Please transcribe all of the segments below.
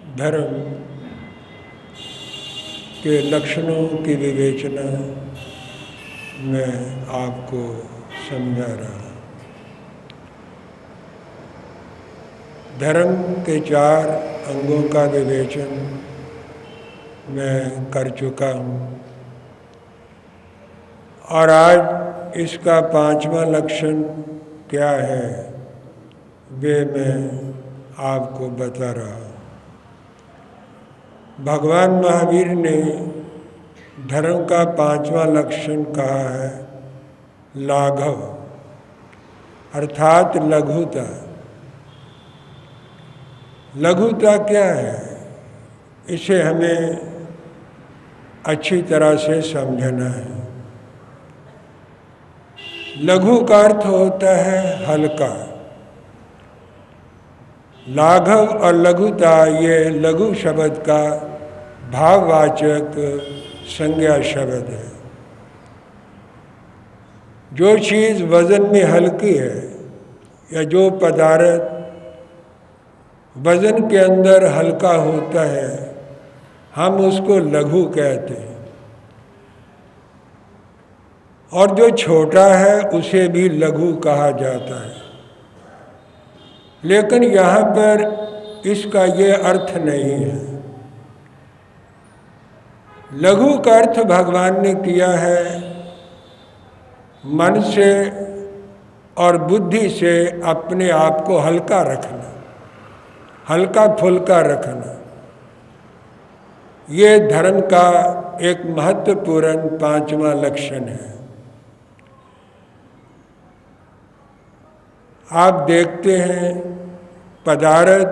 धर्म के लक्षणों की विवेचना मैं आपको समझा रहा। धर्म के 4 अंगों का विवेचन मैं कर चुका हूँ और आज इसका 5वां लक्षण क्या है वे मैं आपको बता रहा हूँ। भगवान महावीर ने धर्म का 5वां लक्षण कहा है लाघव, अर्थात लघुता। लघुता क्या है, इसे हमें अच्छी तरह से समझना है। लघु का अर्थ होता है हल्का। लाघव और लघुता ये लघु शब्द का भाववाचक संज्ञा शब्द है। जो चीज़ वजन में हल्की है या जो पदार्थ वजन के अंदर हल्का होता है हम उसको लघु कहते हैं, और जो छोटा है उसे भी लघु कहा जाता है। लेकिन यहाँ पर इसका ये अर्थ नहीं है। लघु का अर्थ भगवान ने किया है मन से और बुद्धि से अपने आप को हल्का रखना, हल्का फुल्का रखना। ये धर्म का एक महत्वपूर्ण 5वां लक्षण है। आप देखते हैं पदार्थ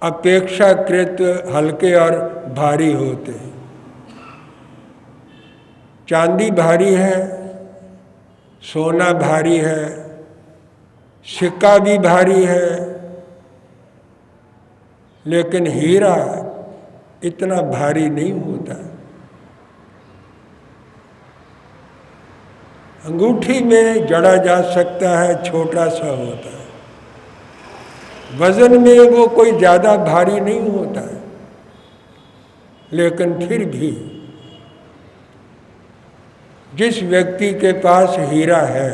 अपेक्षाकृत हल्के और भारी होते हैं। चांदी भारी है, सोना भारी है, सिक्का भी भारी है, लेकिन हीरा इतना भारी नहीं होता। अंगूठी में जड़ा जा सकता है, छोटा सा होता है। वजन में वो कोई ज़्यादा भारी नहीं होता है, लेकिन फिर भी जिस व्यक्ति के पास हीरा है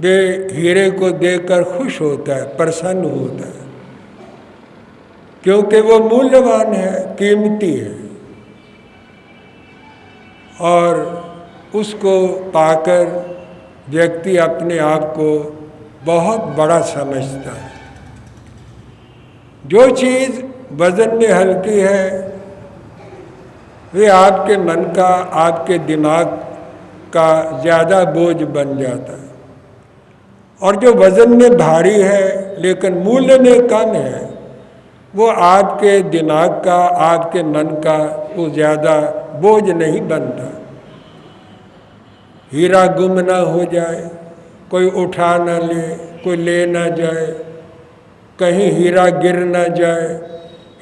वे हीरे को देखकर खुश होता है, प्रसन्न होता है, क्योंकि वो मूल्यवान है, कीमती है, और उसको पाकर व्यक्ति अपने आप को बहुत बड़ा समझता है। जो चीज़ वजन में हल्की है वे आपके मन का, आपके दिमाग का ज़्यादा बोझ बन जाता है, और जो वजन में भारी है लेकिन मूल्य में कम है वो आपके दिमाग का, आपके मन का वो ज़्यादा बोझ नहीं बनता। हीरा गुम ना हो जाए, कोई उठा ना ले, कोई ले ना जाए, कहीं हीरा गिर ना जाए,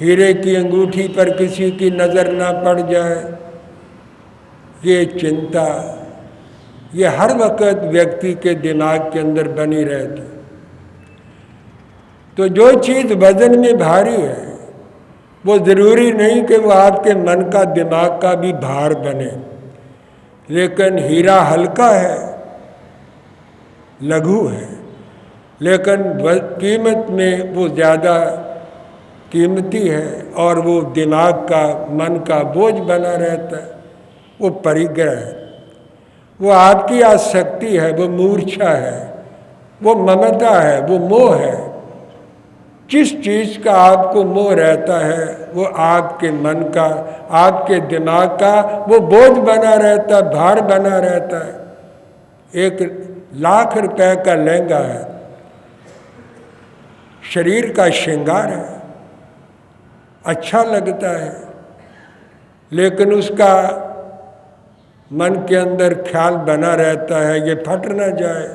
हीरे की अंगूठी पर किसी की नज़र ना पड़ जाए, ये चिंता ये हर वक्त व्यक्ति के दिमाग के अंदर बनी रहती। तो जो चीज़ वजन में भारी है वो ज़रूरी नहीं कि वो आपके मन का, दिमाग का भी भार बने। लेकिन हीरा हल्का है, लघु है, लेकिन कीमत में वो ज़्यादा कीमती है और वो दिमाग का, मन का बोझ बना रहता है। वो परिग्रह है, वो आपकी आसक्ति है, वो मूर्छा है, वो ममता है, वो मोह है। जिस चीज़ का आपको मोह रहता है वो आपके मन का, आपके दिमाग का वो बोझ बना रहता है, भार बना रहता है। 1,00,000 रुपए का लहंगा है, शरीर का श्रृंगार है, अच्छा लगता है, लेकिन उसका मन के अंदर ख्याल बना रहता है ये फट ना जाए,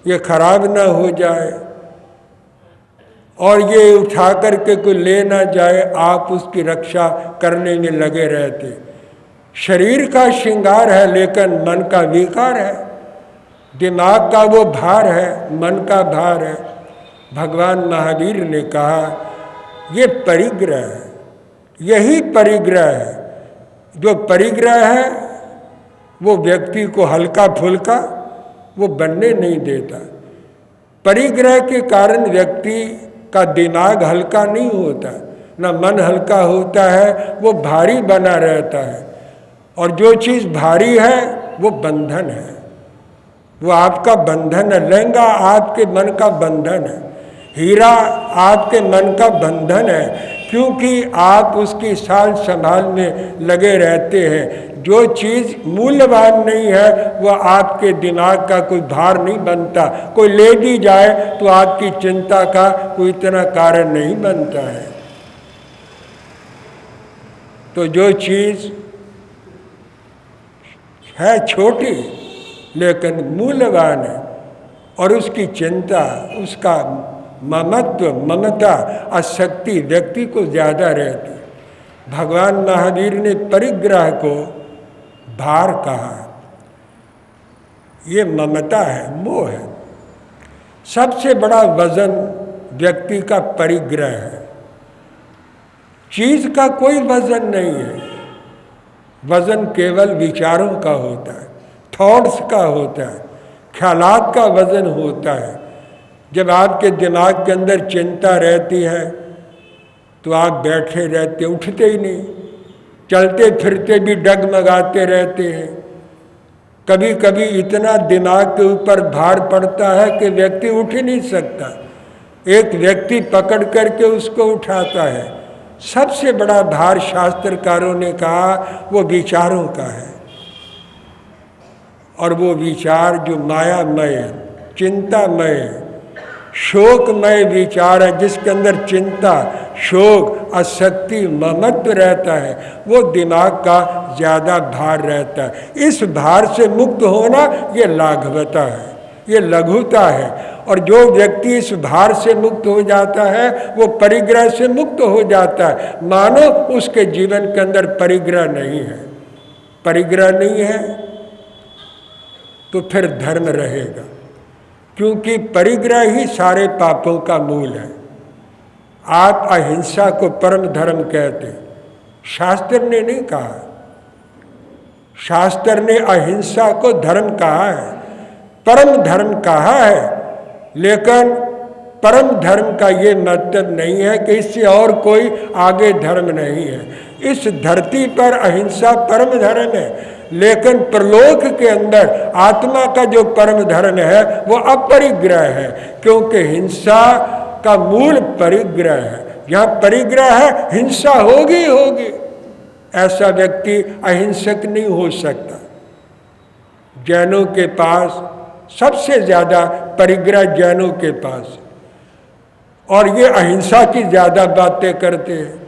ये खराब ना हो जाए, और ये उठा करके कोई ले ना जाए, आप उसकी रक्षा करने में लगे रहते। शरीर का श्रृंगार है लेकिन मन का विकार है, दिमाग का वो भार है, मन का भार है। भगवान महावीर ने कहा ये परिग्रह है, यही परिग्रह है। जो परिग्रह है वो व्यक्ति को हल्का फुल्का वो बनने नहीं देता। परिग्रह के कारण व्यक्ति का दिमाग हल्का नहीं होता, ना मन हल्का होता है, वो भारी बना रहता है। और जो चीज़ भारी है वो बंधन है, वो आपका बंधन है। लहंगा आपके मन का बंधन है, हीरा आपके मन का बंधन है, क्योंकि आप उसकी साल संभाल में लगे रहते हैं। जो चीज़ मूल्यवान नहीं है वह आपके दिमाग का कोई भार नहीं बनता। कोई ले भी जाए तो आपकी चिंता का कोई इतना कारण नहीं बनता है। तो जो चीज़ है छोटी लेकिन मूल्यवान है और उसकी चिंता, उसका ममत्व, ममता, आसक्ति व्यक्ति को ज़्यादा रहती। भगवान महावीर ने परिग्रह को भार कहा। ये ममता है, मोह है। सबसे बड़ा वजन व्यक्ति का परिग्रह है। चीज़ का कोई वजन नहीं है, वजन केवल विचारों का होता है, थॉट्स का होता है, ख्यालात का वजन होता है। जब आपके दिमाग के अंदर चिंता रहती है तो आप बैठे रहते, उठते ही नहीं, चलते फिरते भी डगमगाते रहते हैं। कभी कभी इतना दिमाग के ऊपर भार पड़ता है कि व्यक्ति उठ ही नहीं सकता, एक व्यक्ति पकड़ करके उसको उठाता है। सबसे बड़ा भार शास्त्रकारों ने कहा वो विचारों का है, और वो विचार जो मायामय, चिंतामय, शोकमय विचार है, जिसके अंदर चिंता, शोक, आसक्ति, ममत्व रहता है, वो दिमाग का ज़्यादा भार रहता है। इस भार से मुक्त होना ये लाघवता है, ये लघुता है। और जो व्यक्ति इस भार से मुक्त हो जाता है वो परिग्रह से मुक्त हो जाता है। मानो उसके जीवन के अंदर परिग्रह नहीं है। परिग्रह नहीं है तो फिर धर्म रहेगा, क्योंकि परिग्रह ही सारे पापों का मूल है। आप अहिंसा को परम धर्म कहते, शास्त्र ने नहीं कहा। शास्त्र ने अहिंसा को धर्म कहा है, परम धर्म कहा है, लेकिन परम धर्म का ये मतलब नहीं है कि इससे और कोई आगे धर्म नहीं है। इस धरती पर अहिंसा परम धर्म है, लेकिन परलोक के अंदर आत्मा का जो परम धर्म है वो अपरिग्रह है, क्योंकि हिंसा का मूल परिग्रह है। जहाँ परिग्रह है हिंसा होगी होगी। ऐसा व्यक्ति अहिंसक नहीं हो सकता। जैनों के पास सबसे ज़्यादा परिग्रह जैनों के पास, और ये अहिंसा की ज़्यादा बातें करते हैं।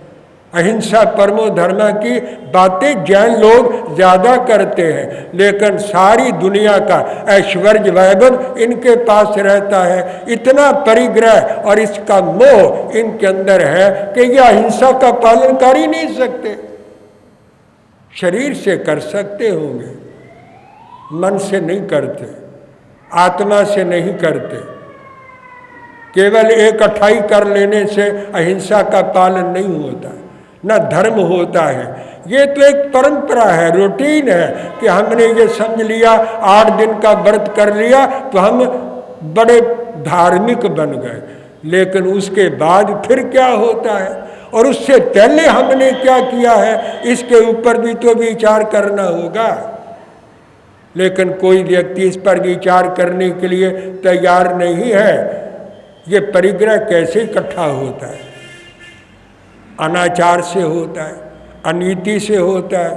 अहिंसा परमो धर्म की बातें जैन लोग ज़्यादा करते हैं, लेकिन सारी दुनिया का ऐश्वर्य वैभव इनके पास रहता है। इतना परिग्रह और इसका मोह इनके अंदर है कि ये अहिंसा का पालन कर ही नहीं सकते। शरीर से कर सकते होंगे, मन से नहीं करते, आत्मा से नहीं करते। केवल एक अठाई कर लेने से अहिंसा का पालन नहीं होता, न धर्म होता है। ये तो एक परंपरा है, रूटीन है कि हमने ये समझ लिया 8 दिन का व्रत कर लिया तो हम बड़े धार्मिक बन गए। लेकिन उसके बाद फिर क्या होता है और उससे पहले हमने क्या किया है, इसके ऊपर भी तो विचार करना होगा। लेकिन कोई व्यक्ति इस पर विचार करने के लिए तैयार नहीं है। ये परिग्रह कैसे इकट्ठा होता है? अनाचार से होता है, अनीति से होता है,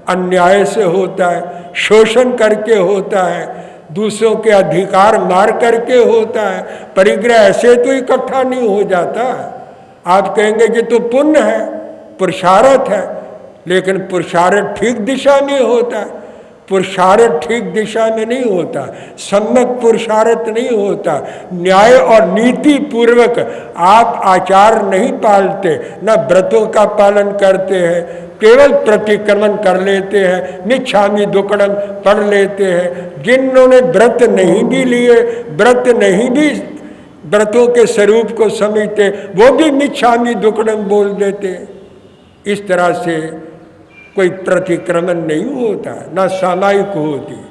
अन्याय से होता है, शोषण करके होता है, दूसरों के अधिकार मार करके होता है। परिग्रह ऐसे तो इकट्ठा नहीं हो जाता। आप कहेंगे कि तो पुण्य है, पुरुषार्थ है, लेकिन पुरुषार्थ ठीक दिशा में होता है। पुरुषार्थ ठीक दिशा में नहीं होता, सम्यक पुरुषार्थ नहीं होता। न्याय और नीति पूर्वक आप आचार नहीं पालते, न व्रतों का पालन करते हैं, केवल प्रतिक्रमण कर लेते हैं, मिच्छामि दुक्कडम पढ़ लेते हैं। जिन्होंने व्रत नहीं भी लिए, व्रत नहीं भी व्रतों के स्वरूप को समझते, वो भी मिच्छामि दुक्कडम बोल देते। इस तरह से कोई प्रतिक्रमण नहीं होता, ना सामायिक होती।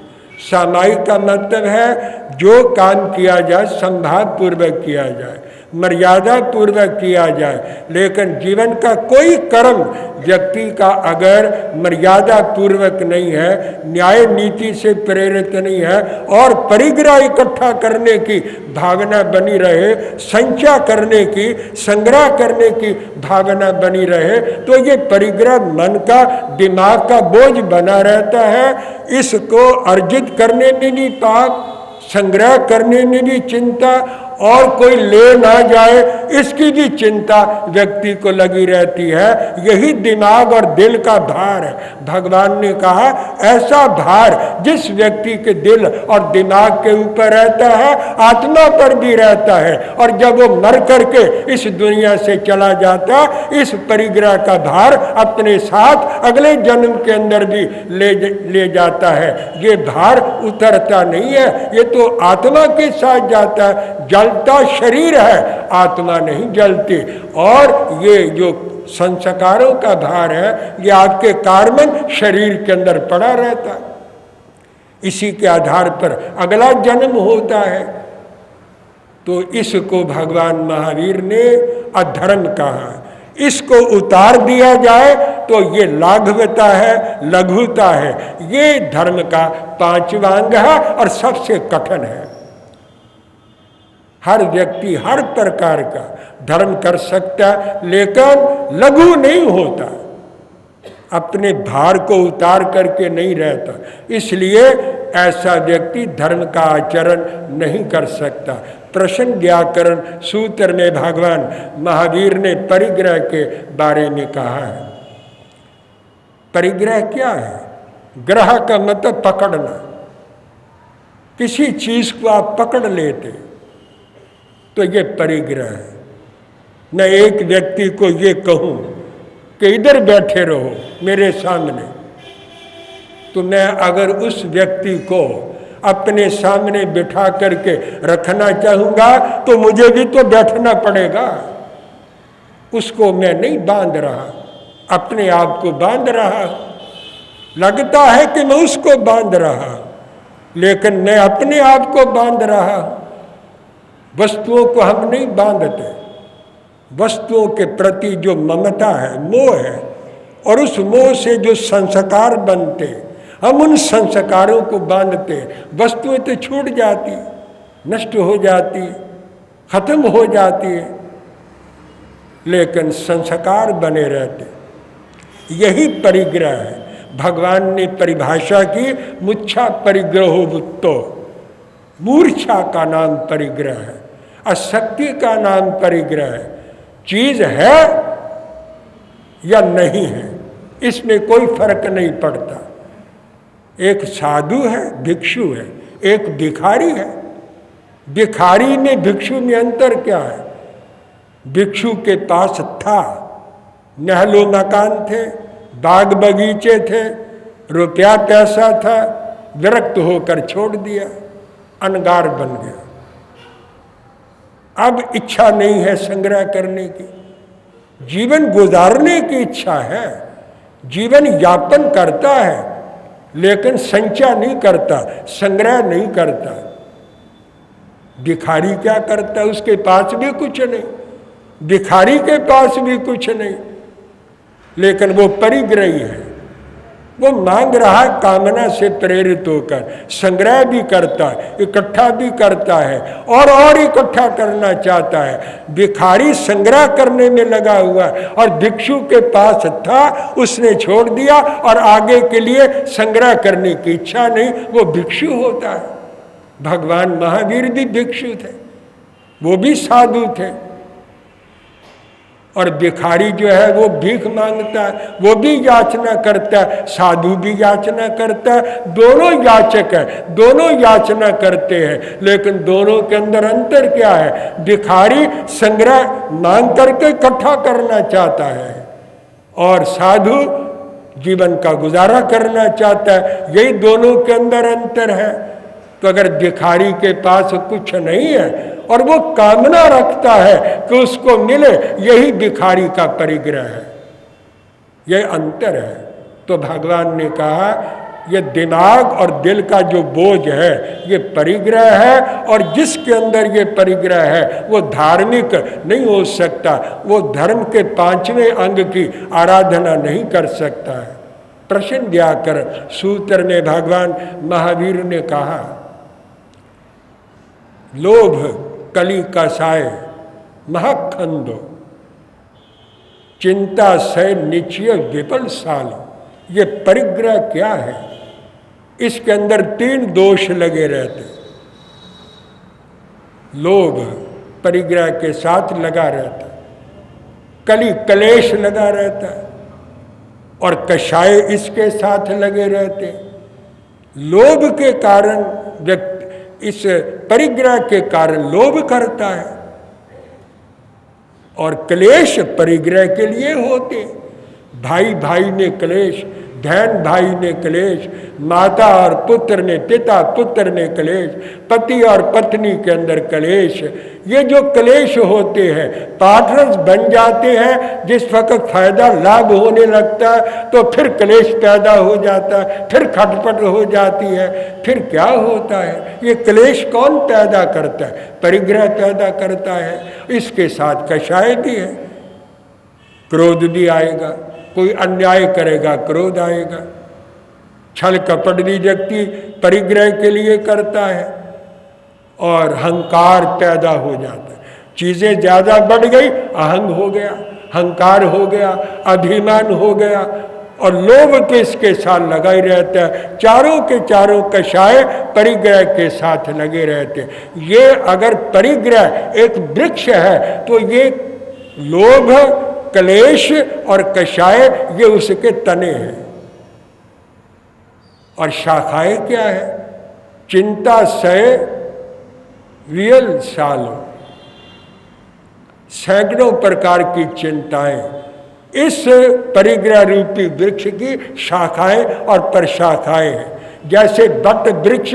सामायिक का मतलब है जो काम किया जाए संभाव पूर्वक किया जाए, मर्यादा पूर्वक किया जाए। लेकिन जीवन का कोई कर्म व्यक्ति का अगर मर्यादा पूर्वक नहीं है, न्याय नीति से प्रेरित नहीं है और परिग्रह इकट्ठा करने की भावना बनी रहे, संचय करने की, संग्रह करने की भावना बनी रहे, तो ये परिग्रह मन का, दिमाग का बोझ बना रहता है। इसको अर्जित करने में भी पाप, संग्रह करने में भी चिंता, और कोई ले ना जाए इसकी भी चिंता व्यक्ति को लगी रहती है। यही दिमाग और दिल का भार है। भगवान ने कहा ऐसा भार जिस व्यक्ति के दिल और दिमाग के ऊपर रहता है, आत्मा पर भी रहता है, और जब वो मर करके इस दुनिया से चला जाता, इस परिग्रह का भार अपने साथ अगले जन्म के अंदर भी ले जाता है। ये भार उतरता नहीं है, ये तो आत्मा के साथ जाता है। जलता शरीर है, आत्मा नहीं जलती। और ये जो संस्कारों का भार है, ये आपके कार्बन शरीर के अंदर पड़ा रहता है। इसी के आधार पर अगला जन्म होता है। तो इसको भगवान महावीर ने अधर्म कहा। इसको उतार दिया जाए तो ये लाघवता है, लघुता है। ये धर्म का पांचवा अंग है और सबसे कठिन है। हर व्यक्ति हर प्रकार का धर्म कर सकता है, लेकिन लघु नहीं होता, अपने भार को उतार करके नहीं रहता। इसलिए ऐसा व्यक्ति धर्म का आचरण नहीं कर सकता। प्रश्न व्याकरण सूत्र में भगवान महावीर ने परिग्रह के बारे में कहा है। परिग्रह क्या है? ग्रह का मतलब पकड़ना। किसी चीज को आप पकड़ लेते तो ये परिग्रह है। मैं एक व्यक्ति को ये कहूं कि इधर बैठे रहो मेरे सामने, तो मैं अगर उस व्यक्ति को अपने सामने बिठा करके रखना चाहूंगा तो मुझे भी तो बैठना पड़ेगा। उसको मैं नहीं बांध रहा, अपने आप को बांध रहा। लगता है कि मैं उसको बांध रहा, लेकिन मैं अपने आप को बांध रहा। वस्तुओं को हम नहीं बांधते। वस्तुओं के प्रति जो ममता है, मोह है, और उस मोह से जो संस्कार बनते, हम उन संस्कारों को बांधते। वस्तुएं तो छूट जाती, नष्ट हो जाती, खत्म हो जाती है, लेकिन संस्कार बने रहते। यही परिग्रह है। भगवान ने परिभाषा की, मुच्छा परिग्रहो वुत्तो। मूर्छा का नाम परिग्रह है, अशक्ति का नाम परिग्रह है। चीज है या नहीं है, इसमें कोई फर्क नहीं पड़ता। एक साधु है, भिक्षु है, एक भिखारी है। भिखारी में भिक्षु में अंतर क्या है? भिक्षु के पास था, महलो मकान थे, बाग बगीचे थे, रुपया पैसा था, विरक्त होकर छोड़ दिया, अनगार बन गया। अब इच्छा नहीं है संग्रह करने की, जीवन गुजारने की इच्छा है, जीवन यापन करता है, लेकिन संचय नहीं करता, संग्रह नहीं करता। भिखारी क्या करता है? उसके पास भी कुछ नहीं, भिखारी के पास भी कुछ नहीं, लेकिन वो परिग्रही है। वो मांग रहा कामना से प्रेरित होकर, संग्रह भी करता है, इकट्ठा भी करता है, और इकट्ठा करना चाहता है। भिखारी संग्रह करने में लगा हुआ है, और भिक्षु के पास था, उसने छोड़ दिया, और आगे के लिए संग्रह करने की इच्छा नहीं, वो भिक्षु होता है। भगवान महावीर भी भिक्षु थे, वो भी साधु थे। और भिखारी जो है वो भीख मांगता है, वो भी याचना करता है, साधु भी याचना करता है। दोनों याचक है, दोनों याचना करते हैं, लेकिन दोनों के अंदर अंतर क्या है? भिखारी संग्रह मांग करके इकट्ठा करना चाहता है, और साधु जीवन का गुजारा करना चाहता है। यही दोनों के अंदर अंतर है। तो अगर भिखारी के पास कुछ नहीं है और वो कामना रखता है कि उसको मिले, यही भिखारी का परिग्रह है, यह अंतर है। तो भगवान ने कहा ये दिमाग और दिल का जो बोझ है ये परिग्रह है, और जिसके अंदर ये परिग्रह है वो धार्मिक नहीं हो सकता, वो धर्म के 5वें अंग की आराधना नहीं कर सकता है। प्रश्न व्याकर सूत्र ने भगवान महावीर ने कहा, लोभ कली कसाय महखंदो चिंता सय निचय विपल साल। ये परिग्रह क्या है? इसके अंदर 3 दोष लगे रहते। लोभ परिग्रह के साथ लगा रहता, कली कलेश लगा रहता, और कषाय इसके साथ लगे रहते। लोभ के कारण व्यक्ति, इस परिग्रह के कारण लोभ करता है, और क्लेश परिग्रह के लिए होते। भाई भाई में क्लेश, बहन भाई में क्लेश, माता और पुत्र ने, पिता पुत्र ने क्लेश, पति और पत्नी के अंदर क्लेश। ये जो क्लेश होते हैं पार्टनर्स बन जाते हैं, जिस वक्त फायदा लाभ होने लगता है तो फिर क्लेश पैदा हो जाता है, फिर खटपट हो जाती है। फिर क्या होता है? ये क्लेश कौन पैदा करता है? परिग्रह पैदा करता है। इसके साथ कषाय भी है, क्रोध भी आएगा, कोई अन्याय करेगा क्रोध आएगा। छल कपट भी व्यक्ति परिग्रह के लिए करता है, और अहंकार पैदा हो जाता है। चीजें ज्यादा बढ़ गई, अहंग हो गया, अहंकार हो गया, अभिमान हो गया, और लोभ तो इसके साथ लगा ही रहता है। चारों के चारों कषाय परिग्रह के साथ लगे रहते हैं। ये अगर परिग्रह एक वृक्ष है तो ये लोभ, क्लेश और कषाय ये उसके तने हैं, और शाखाएं क्या है? चिंता सय वियल सालो, सैकड़ों प्रकार की चिंताएं इस परिग्रह रूपी वृक्ष की शाखाएं और प्रशाखाएं हैं। जैसे बट वृक्ष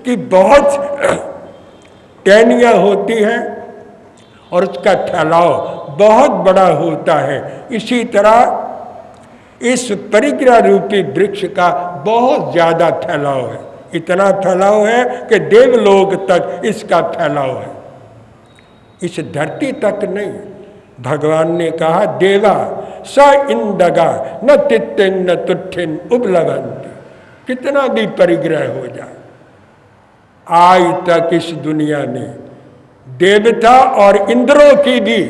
की बहुत टहनियां होती हैं और उसका फैलाव बहुत बड़ा होता है, इसी तरह इस परिग्रह रूपी वृक्ष का बहुत ज्यादा फैलाव है। इतना फैलाव है कि देवलोक तक इसका फैलाव है, इस धरती तक नहीं। भगवान ने कहा देवा स इंदगा न तित्तिन न तुठिन उपलब्धि। कितना भी परिग्रह हो जाए, आज तक इस दुनिया में देवता और इंद्रों की भी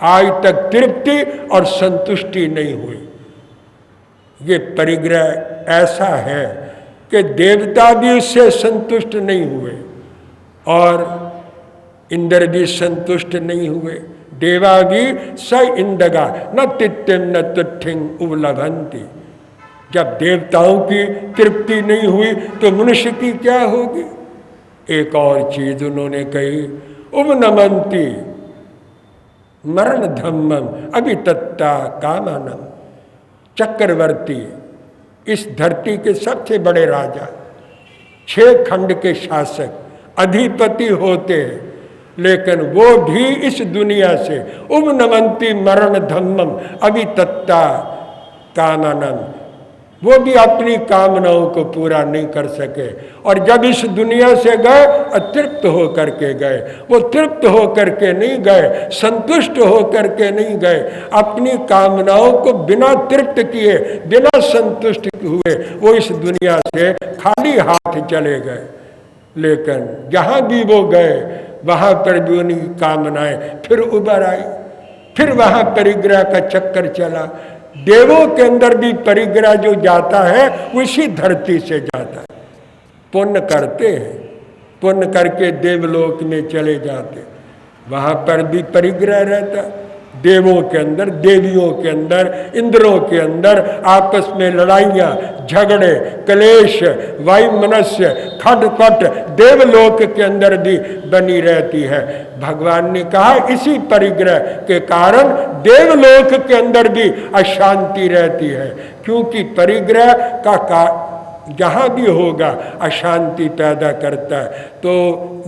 आज तक तृप्ति और संतुष्टि नहीं हुई। ये परिग्रह ऐसा है कि देवता भी उससे संतुष्ट नहीं हुए और इंद्र भी संतुष्ट नहीं हुए। देवा भी स इंदगा न तित्तिम न तुठिंग उपलब्धि। जब देवताओं की तृप्ति नहीं हुई तो मनुष्य की क्या होगी? एक और चीज उन्होंने कही, उपनमंती मरण धम्मम अभितत्ता कामानम। चक्रवर्ती इस धरती के सबसे बड़े राजा, 6 खंड के शासक, अधिपति होते हैं, लेकिन वो भी इस दुनिया से उपनमंती मरण धम्मम अभितत्ता कामानम, वो भी अपनी कामनाओं को पूरा नहीं कर सके। और जब इस दुनिया से गए अतृप्त होकर के गए। वो तृप्त होकर के नहीं गए, संतुष्ट होकर के नहीं गए, अपनी कामनाओं को बिना तृप्त किए, बिना संतुष्ट हुए वो इस दुनिया से खाली हाथ चले गए। लेकिन जहाँ भी वो गए वहाँ पर भी उनकी कामनाएं फिर उभर आई, फिर वहाँ परिग्रह का चक्कर चला। देवों के अंदर भी परिग्रह जो जाता है उसी धरती से जाता है। पुण्य करते हैं, पुण्य करके देवलोक में चले जाते, वहां पर भी परिग्रह रहता। देवों के अंदर, देवियों के अंदर, इंद्रों के अंदर आपस में लड़ाइयाँ, झगड़े, क्लेश, वायुमनस्य, खटपट देवलोक के अंदर भी बनी रहती है। भगवान ने कहा इसी परिग्रह के कारण देवलोक के अंदर भी अशांति रहती है, क्योंकि परिग्रह का जहाँ भी होगा अशांति पैदा करता है। तो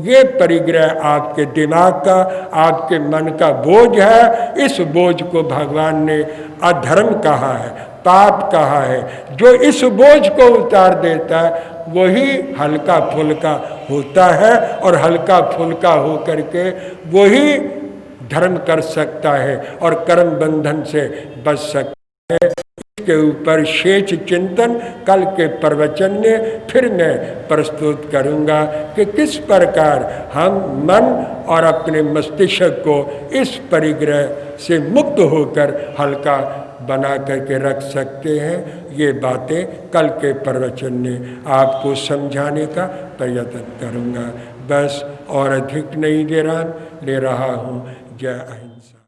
ये परिग्रह आपके दिमाग का, आपके मन का बोझ है। इस बोझ को भगवान ने अधर्म कहा है, पाप कहा है। जो इस बोझ को उतार देता है वही हल्का फुल्का होता है, और हल्का फुल्का हो करके वही धर्म कर सकता है और कर्म बंधन से बच सकता है। इसके ऊपर शेष चिंतन कल के प्रवचन में फिर मैं प्रस्तुत करूंगा कि किस प्रकार हम मन और अपने मस्तिष्क को इस परिग्रह से मुक्त होकर हल्का बना करके रख सकते हैं। ये बातें कल के प्रवचन में आपको समझाने का प्रयत्न करूंगा। बस और अधिक नहीं ले रहा हूँ। जय अहिंसा।